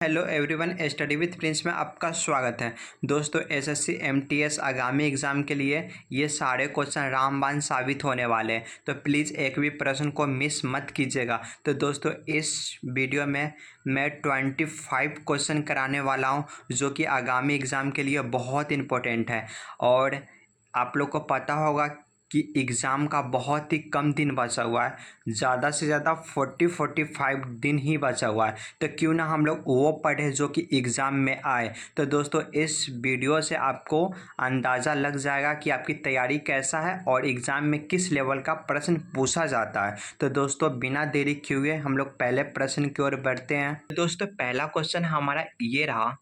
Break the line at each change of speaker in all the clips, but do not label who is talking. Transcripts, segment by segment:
Hello everyone, study with Prince में आपका स्वागत है। दोस्तों, एसएससी एमटीएस आगामी एग्ज़ाम के लिए ये सारे क्वेश्चन रामबाण साबित होने वाले हैं, तो प्लीज़ एक भी प्रश्न को मिस मत कीजिएगा। तो दोस्तों, इस वीडियो में मैं 25 क्वेश्चन कराने वाला हूँ जो कि आगामी एग्ज़ाम के लिए बहुत इम्पोर्टेंट है। और आप लोग को पता होगा कि एग्ज़ाम का बहुत ही कम दिन बचा हुआ है, ज़्यादा से ज़्यादा 45 दिन ही बचा हुआ है। तो क्यों ना हम लोग वो पढ़ें जो कि एग्ज़ाम में आए। तो दोस्तों, इस वीडियो से आपको अंदाज़ा लग जाएगा कि आपकी तैयारी कैसा है और एग्ज़ाम में किस लेवल का प्रश्न पूछा जाता है। तो दोस्तों, बिना देरी किए हुए हम लोग पहले प्रश्न की ओर बढ़ते हैं। तो दोस्तों, पहला क्वेश्चन हमारा ये रहा,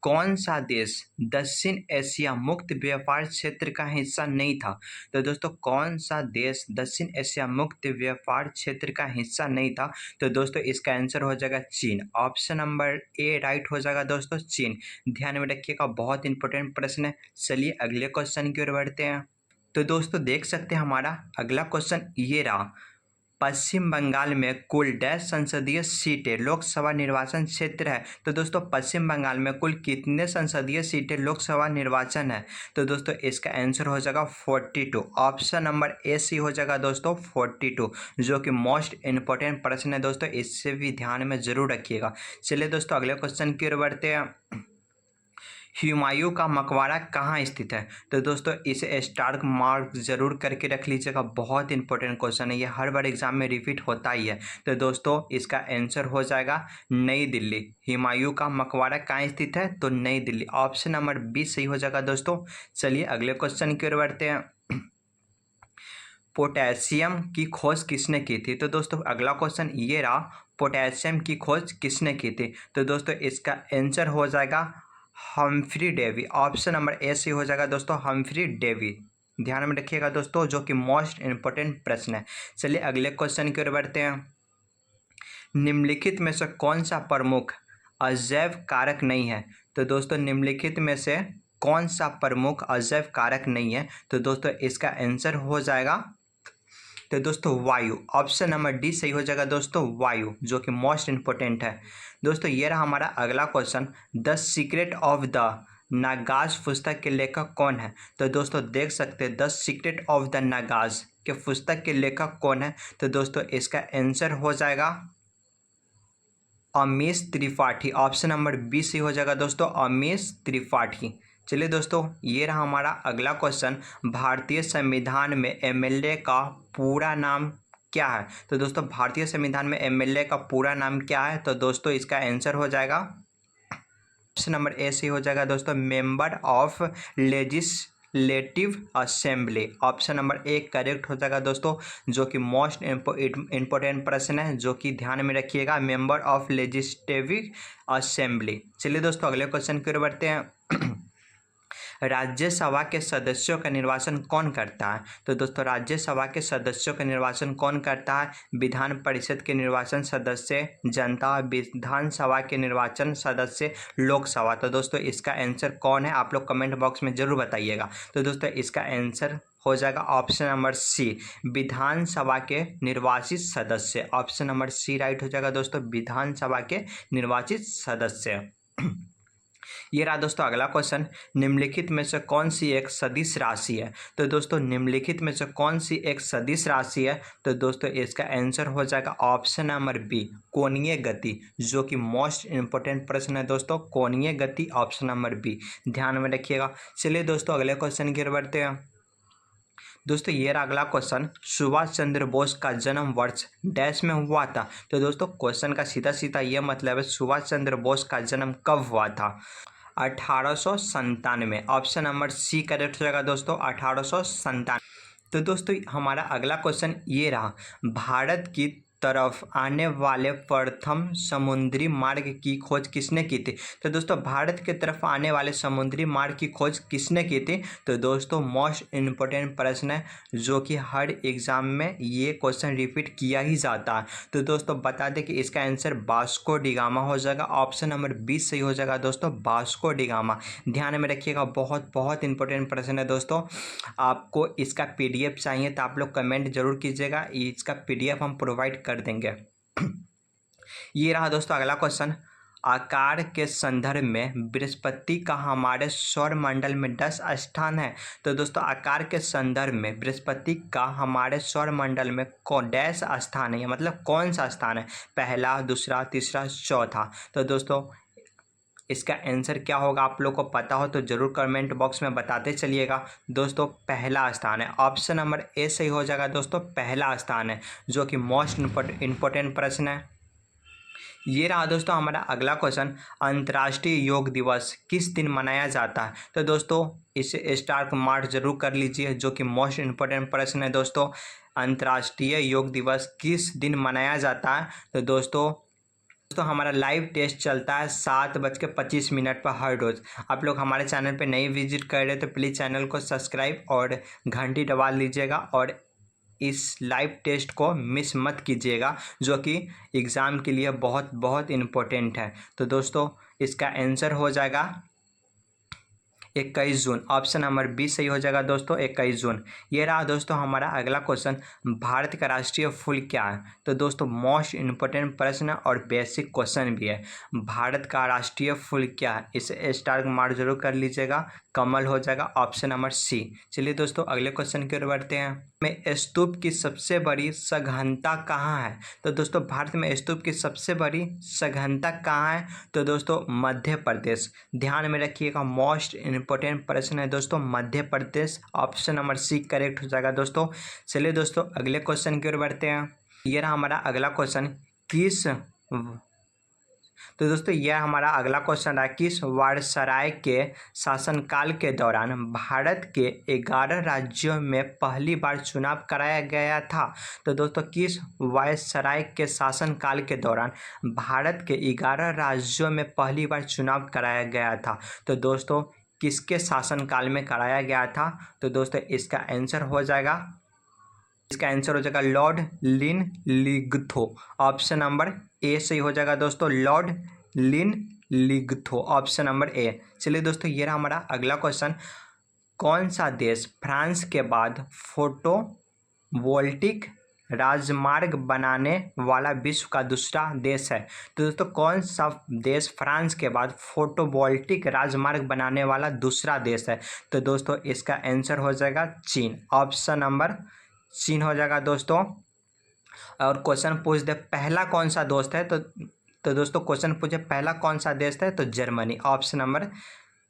कौन सा देश दक्षिण एशिया मुक्त व्यापार क्षेत्र का हिस्सा नहीं था। तो दोस्तों, कौन सा देश दक्षिण एशिया मुक्त व्यापार क्षेत्र का हिस्सा नहीं था। तो दोस्तों, इसका आंसर हो जाएगा चीन। ऑप्शन नंबर ए राइट हो जाएगा दोस्तों, चीन। ध्यान में रखिएगा, बहुत इंपॉर्टेंट प्रश्न है। चलिए अगले क्वेश्चन की ओर बढ़ते हैं। तो दोस्तों, देख सकते हैं हमारा अगला क्वेश्चन ये रहा, पश्चिम बंगाल में कुल डैश संसदीय सीटें लोकसभा निर्वाचन क्षेत्र है। तो दोस्तों, पश्चिम बंगाल में कुल कितने संसदीय सीटें लोकसभा निर्वाचन है। तो दोस्तों, इसका आंसर हो जाएगा 42। ऑप्शन नंबर ए सी हो जाएगा दोस्तों 42, जो कि मोस्ट इंपॉर्टेंट प्रश्न है दोस्तों, इससे भी ध्यान में जरूर रखिएगा। चलिए दोस्तों, अगले क्वेश्चन की ओर बढ़ते हैं। हुमायूं का मकबरा कहाँ स्थित है। तो दोस्तों, इसे स्टार मार्क जरूर करके रख लीजिएगा, बहुत इंपॉर्टेंट क्वेश्चन है, ये हर बार एग्जाम में रिपीट होता ही है। तो दोस्तों, इसका आंसर हो जाएगा नई दिल्ली। हुमायूं का मकबरा कहाँ स्थित है, तो नई दिल्ली। ऑप्शन नंबर बी सही हो जाएगा दोस्तों। चलिए अगले क्वेश्चन की ओर बढ़ते हैं। पोटेशियम की खोज किसने की थी। तो दोस्तों, अगला क्वेश्चन ये रहा, पोटेशियम की खोज किसने की थी। तो दोस्तों, इसका आंसर हो जाएगा Humphry Davy. Option number A से हो जाएगा दोस्तों, हम्फ्री डेवी। ध्यान में रखिएगा दोस्तों, जो कि मोस्ट इंपॉर्टेंट प्रश्न है। चलिए अगले क्वेश्चन की ओर बढ़ते हैं। निम्नलिखित में से कौन सा प्रमुख अजैव कारक नहीं है। तो दोस्तों, निम्नलिखित में से कौन सा प्रमुख अजैव कारक नहीं है। तो दोस्तों, इसका आंसर हो जाएगा तो दोस्तों वायु। ऑप्शन नंबर डी सही हो जाएगा दोस्तों, वायु, जो कि मोस्ट इंपॉर्टेंट है। दोस्तों, ये रहा हमारा अगला question, the secret of the Nagas पुस्तक के लेखक कौन है। तो दोस्तों, देख सकते हैं the secret of the Nagas के पुस्तक के लेखक कौन है। तो दोस्तों, इसका आंसर हो जाएगा Amish Tripathi. Option number B सही हो जाएगा दोस्तों, अमीश त्रिपाठी। चलिए दोस्तों, ये रहा हमारा अगला क्वेश्चन, भारतीय संविधान में एमएलए का पूरा नाम क्या है। तो दोस्तों, भारतीय संविधान में एमएलए का पूरा नाम क्या है। तो दोस्तों, इसका आंसर हो जाएगा ऑप्शन नंबर ए से हो जाएगा दोस्तों, member of legislative assembly. Option number A correct हो जाएगा दोस्तों, जो कि मोस्ट इंपॉर्टेंट प्रश्न है, जो कि ध्यान में रखिएगा, मेंबर ऑफ लेजिस्लेटिव असेंबली। चलिए दोस्तों, अगले क्वेश्चन की ओर बढ़ते हैं। राज्यसभा के सदस्यों का निर्वाचन कौन करता है। तो दोस्तों, राज्यसभा के सदस्यों का निर्वाचन कौन करता है। विधान परिषद के निर्वाचन सदस्य जनता, विधानसभा के निर्वाचन सदस्य लोकसभा। तो दोस्तों, इसका आंसर कौन है, आप लोग कमेंट बॉक्स में जरूर बताइएगा। तो दोस्तों, इसका आंसर हो जाएगा ऑप्शन नंबर सी, विधानसभा के निर्वाचित सदस्य। ऑप्शन नंबर सी राइट हो जाएगा दोस्तों, विधानसभा के निर्वाचित सदस्य। ये रहा दोस्तों अगला क्वेश्चन, निम्नलिखित में से कौन सी एक सदिश राशि है। तो दोस्तों, निम्नलिखित में से कौन सी एक सदिश राशि है। तो दोस्तों, इसका आंसर हो जाएगा ऑप्शन नंबर बी, कोणीय गति, जो कि मोस्ट इंपॉर्टेंट प्रश्न है दोस्तों, कोणीय गति। ऑप्शन नंबर बी, ध्यान में रखिएगा। चलिए दोस्तों, अगले क्वेश्चन की ओर बढ़ते हैं। दोस्तों, ये रहा अगला क्वेश्चन, सुभाष चंद्र बोस का जन्म वर्ष डैश में हुआ था। तो दोस्तों, क्वेश्चन का सीधा सीधा ये मतलब है, सुभाष चंद्र बोस का जन्म कब हुआ था। 1897। ऑप्शन नंबर सी करेक्ट हो जाएगा दोस्तों, 1897। तो दोस्तों, हमारा अगला क्वेश्चन ये रहा, भारत की तरफ आने वाले प्रथम समुद्री मार्ग की खोज किसने की थी। तो दोस्तों, भारत की तरफ आने वाले समुद्री मार्ग की खोज किसने की थी। तो दोस्तों, मोस्ट इम्पोर्टेंट प्रश्न है, जो कि हर एग्जाम में ये क्वेश्चन रिपीट किया ही जाता है। तो दोस्तों, बता दें कि इसका आंसर वास्को डी गामा हो जाएगा। ऑप्शन नंबर 20 सही हो जाएगा दोस्तों, वास्को डी गामा। ध्यान में रखिएगा, बहुत बहुत इंपॉर्टेंट प्रश्न है दोस्तों। आपको इसका PDF चाहिए तो आप लोग कमेंट जरूर कीजिएगा, इसका PDF हम प्रोवाइड कर देंगे। ये रहा दोस्तों अगला क्वेश्चन, आकार के संदर्भ में बृहस्पति का हमारे सौरमंडल में 10 स्थान है। तो दोस्तों आकार के संदर्भ में बृहस्पति का हमारे सौरमंडल में डैश स्थान है, मतलब कौन सा स्थान है, पहला, दूसरा, तीसरा, चौथा। तो दोस्तों इसका आंसर क्या होगा, आप लोग को पता हो तो ज़रूर कमेंट बॉक्स में बताते चलिएगा। दोस्तों पहला स्थान है, ऑप्शन नंबर ए सही हो जाएगा दोस्तों, पहला स्थान है, जो कि मोस्ट इम्पोर्टेंट प्रश्न है। ये रहा दोस्तों हमारा अगला क्वेश्चन, अंतर्राष्ट्रीय योग दिवस किस दिन मनाया जाता है। तो दोस्तों इसे स्टार मार्क जरूर कर लीजिए, जो कि मोस्ट इम्पोर्टेंट प्रश्न है दोस्तों। अंतर्राष्ट्रीय योग दिवस किस दिन मनाया जाता है। तो दोस्तों हमारा लाइव टेस्ट चलता है 7:25 पर हर रोज़। आप लोग हमारे चैनल पे नई विजिट कर रहे हो तो प्लीज़ चैनल को सब्सक्राइब और घंटी दबा लीजिएगा और इस लाइव टेस्ट को मिस मत कीजिएगा, जो कि एग्ज़ाम के लिए बहुत बहुत इम्पोर्टेंट है। तो दोस्तों इसका आंसर हो जाएगा 21 जून, ऑप्शन नंबर बी सही हो जाएगा दोस्तों, 21 जून। ये रहा दोस्तों हमारा अगला क्वेश्चन, भारत का राष्ट्रीय फूल क्या है। तो दोस्तों मोस्ट इम्पोर्टेंट प्रश्न और बेसिक क्वेश्चन भी है, भारत का राष्ट्रीय फूल क्या है, इसे स्टार मार्क जरूर कर लीजिएगा, कमल हो जाएगा, ऑप्शन नंबर सी। चलिए दोस्तों अगले क्वेश्चन की ओर बढ़ते हैं। में स्तूप की सबसे बड़ी सघनता कहाँ है। तो दोस्तों भारत में स्तूप की सबसे बड़ी सघनता कहाँ है। तो दोस्तों मध्य प्रदेश, ध्यान में रखिएगा, मोस्ट इम्पोर्टेंट प्रश्न है दोस्तों, Madhya Pradesh, option number C correct हो जाएगा दोस्तों। चलिए दोस्तों अगले क्वेश्चन की ओर बढ़ते हैं। ये रहा हमारा अगला क्वेश्चन, किस तो दोस्तों यह हमारा अगला क्वेश्चन है, किस वायसराय के शासनकाल के दौरान भारत के 11 राज्यों में पहली बार चुनाव कराया गया था। तो दोस्तों किस वायसराय के शासनकाल के दौरान भारत के 11 राज्यों में पहली बार चुनाव कराया गया था। तो दोस्तों किसके शासनकाल में कराया गया था। तो दोस्तों इसका आंसर हो जाएगा लॉर्ड लिनलिगथो, ऑप्शन नंबर ए सही हो जाएगा दोस्तों, लॉर्ड लिनलिगथो, ऑप्शन नंबर ए। चलिए दोस्तों ये रहा हमारा अगला क्वेश्चन, कौन सा देश फ्रांस के बाद फोटोवोल्टिक राजमार्ग बनाने वाला विश्व का दूसरा देश है। तो दोस्तों कौन सा देश फ्रांस के बाद फोटोवोल्टिक राजमार्ग बनाने वाला दूसरा देश है। तो दोस्तों इसका आंसर हो जाएगा चीन, ऑप्शन नंबर चीन हो जाएगा दोस्तों। और क्वेश्चन पूछ दे पहला कौन सा दोस्त है। तो दोस्तों क्वेश्चन पूछे पहला कौन सा देश है, तो जर्मनी, ऑप्शन नंबर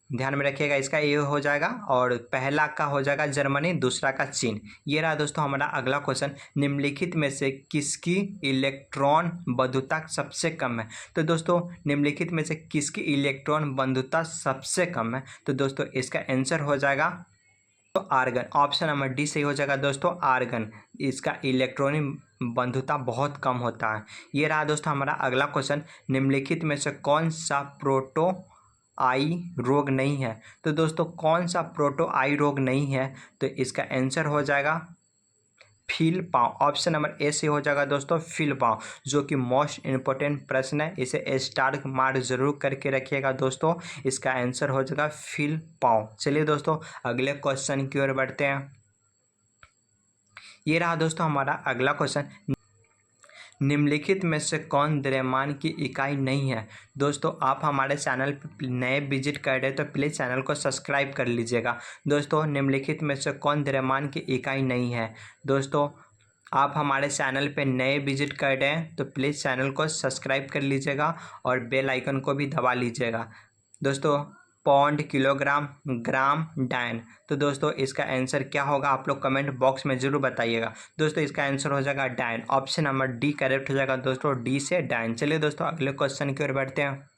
ध्यान में रखिएगा, इसका ये हो जाएगा, और पहला का हो जाएगा जर्मनी, दूसरा का चीन। ये रहा दोस्तों हमारा अगला क्वेश्चन, निम्नलिखित में से किसकी इलेक्ट्रॉन बंधुता सबसे कम है। तो दोस्तों निम्नलिखित में से किसकी इलेक्ट्रॉन बंधुता सबसे कम है। तो दोस्तों इसका आंसर हो जाएगा तो आर्गन, ऑप्शन नंबर डी सही हो जाएगा दोस्तों, आर्गन, इसका इलेक्ट्रॉनिक बंधुता बहुत कम होता है। ये रहा दोस्तों हमारा अगला क्वेश्चन, निम्नलिखित में से कौन सा प्रोटो आई रोग नहीं है। तो दोस्तों कौन सा प्रोटो आई रोग नहीं है। तो इसका आंसर हो जाएगा फील पाँव, ऑप्शन नंबर ए से हो जाएगा दोस्तों, फील पाँव, जो कि मोस्ट इम्पोर्टेंट प्रश्न है, इसे स्टार मार्क जरूर करके रखिएगा दोस्तों, इसका आंसर हो जाएगा फील पाँव। चलिए दोस्तों अगले क्वेश्चन की ओर बढ़ते हैं। ये रहा दोस्तों हमारा अगला क्वेश्चन, निम्नलिखित में से कौन द्रव्यमान की इकाई नहीं है। दोस्तों आप हमारे चैनल पर नए विजिट कर रहे हैं तो प्लीज़ चैनल को सब्सक्राइब कर लीजिएगा। दोस्तों निम्नलिखित में से कौन द्रव्यमान की इकाई नहीं है। दोस्तों आप हमारे चैनल पे नए विजिट कर रहे हैं तो प्लीज़ चैनल को सब्सक्राइब कर लीजिएगा और बेल आइकन को भी दबा लीजिएगा। दोस्तों पौंड, किलोग्राम, ग्राम, डायन। तो दोस्तों इसका आंसर क्या होगा आप लोग कमेंट बॉक्स में जरूर बताइएगा। दोस्तों इसका आंसर हो जाएगा डायन, ऑप्शन नंबर डी करेक्ट हो जाएगा दोस्तों, डी से डायन। चलिए दोस्तों अगले क्वेश्चन की ओर बढ़ते हैं।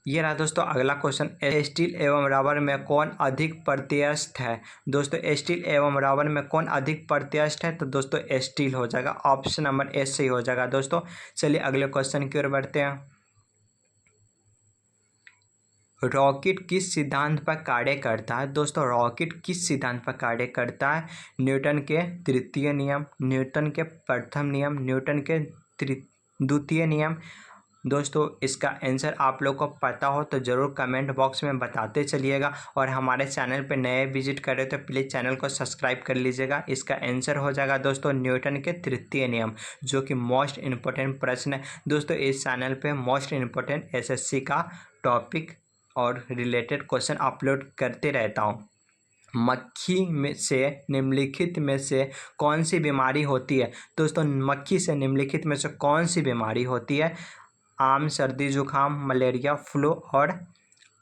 ये रहा दोस्तों अगला क्वेश्चन, स्टील एवं रबर में कौन अधिक प्रत्यस्थ है। दोस्तों स्टील एवं रबर में कौन अधिक प्रत्यस्थ है। तो दोस्तों स्टील हो जाएगा, ऑप्शन नंबर ए सही हो जाएगा दोस्तों। चलिए अगले क्वेश्चन की ओर बढ़ते हैं। रॉकेट किस सिद्धांत पर कार्य करता है। दोस्तों रॉकेट किस सिद्धांत पर कार्य करता है। न्यूटन के तृतीय नियम, न्यूटन के प्रथम नियम, न्यूटन के द्वितीय नियम, दोस्तों इसका आंसर आप लोग को पता हो तो ज़रूर कमेंट बॉक्स में बताते चलिएगा, और हमारे चैनल पे नए विजिट करें तो प्लीज़ चैनल को सब्सक्राइब कर लीजिएगा। इसका आंसर हो जाएगा दोस्तों न्यूटन के तृतीय नियम, जो कि मोस्ट इम्पोर्टेंट प्रश्न है। दोस्तों इस चैनल पे मोस्ट इम्पोर्टेंट एसएससी का टॉपिक और रिलेटेड क्वेश्चन अपलोड करते रहता हूँ। मक्खी में से निम्नलिखित में से कौन सी बीमारी होती है? दोस्तों मक्खी से निम्नलिखित में से कौन सी बीमारी होती है? आम, सर्दी, जुकाम, मलेरिया, फ्लू और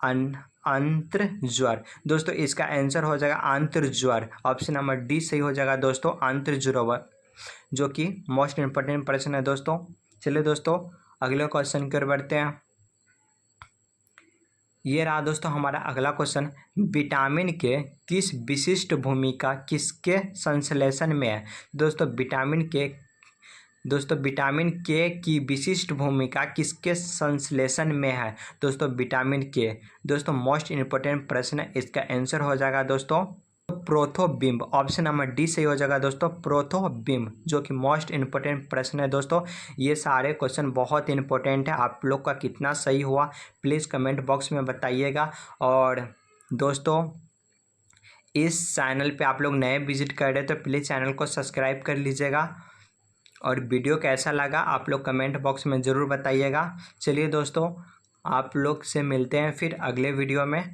अंत्र ज्वर। दोस्तों इसका आंसर हो जाएगा अंत्र ज्वर। ऑप्शन नंबर डी सही हो जाएगा दोस्तों, अंत्र ज्वर, जो कि मोस्ट इम्पोर्टेंट प्रश्न है दोस्तों। चलिए दोस्तों अगले क्वेश्चन की ओर बढ़ते हैं। ये रहा दोस्तों हमारा अगला क्वेश्चन। विटामिन के किस विशिष्ट भूमिका किसके संश्लेषण में है? दोस्तों विटामिन के की विशिष्ट भूमिका किसके संश्लेषण में है? दोस्तों विटामिन के। दोस्तों मोस्ट इम्पोर्टेंट प्रश्न है, इसका आंसर हो जाएगा दोस्तों प्रोथोबिम्ब। ऑप्शन नंबर डी सही हो जाएगा दोस्तों, प्रोथोबिम्ब, जो कि मोस्ट इम्पोर्टेंट प्रश्न है दोस्तों। ये सारे क्वेश्चन बहुत इंपॉर्टेंट है, आप लोग का कितना सही हुआ प्लीज़ कमेंट बॉक्स में बताइएगा। और दोस्तों इस चैनल पे आप लोग नए विजिट कर रहे तो प्लीज़ चैनल को सब्सक्राइब कर लीजिएगा, और वीडियो कैसा लगा आप लोग कमेंट बॉक्स में ज़रूर बताइएगा। चलिए दोस्तों आप लोग से मिलते हैं फिर अगले वीडियो में।